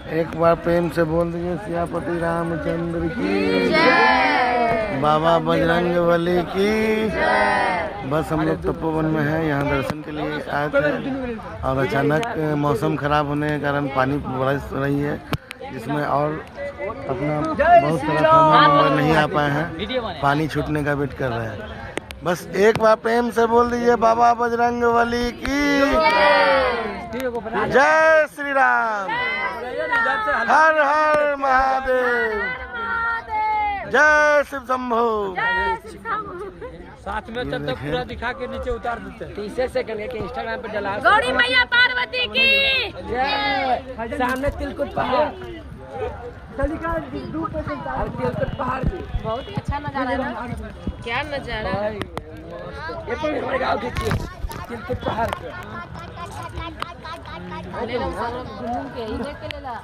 एक बार प्रेम से बोल दीजिए सियापति रामचंद्र की जय, बाबा बजरंग बली की। बस हम लोग तपोवन में हैं, यहाँ दर्शन के लिए आए थे और अचानक मौसम खराब होने के कारण पानी बरस रही है, जिसमें और अपना बहुत सारा फैमिली नहीं आ पाए हैं, पानी छूटने का वेट कर रहे हैं। बस एक बार प्रेम से बोल दीजिए बाबा बजरंग बली की जय श्री राम, हर हर महादेव, जय शिव शंभो। साथ में तब तक पूरा दिखा के नीचे उतार देते हैं। 30 सेकंड के इंस्टाग्राम पे डला। गौरी मैया पार्वती की जय। सामने तिलकुट पहाड़, तिलकुट पहाड़ भी बहुत ही अच्छा नजारा है ना। क्या नजारा है। ये तो हमारे गाँव की चीज तिलकुट पहाड़ पे। ले लो सब घूम के ही देख के ले ला।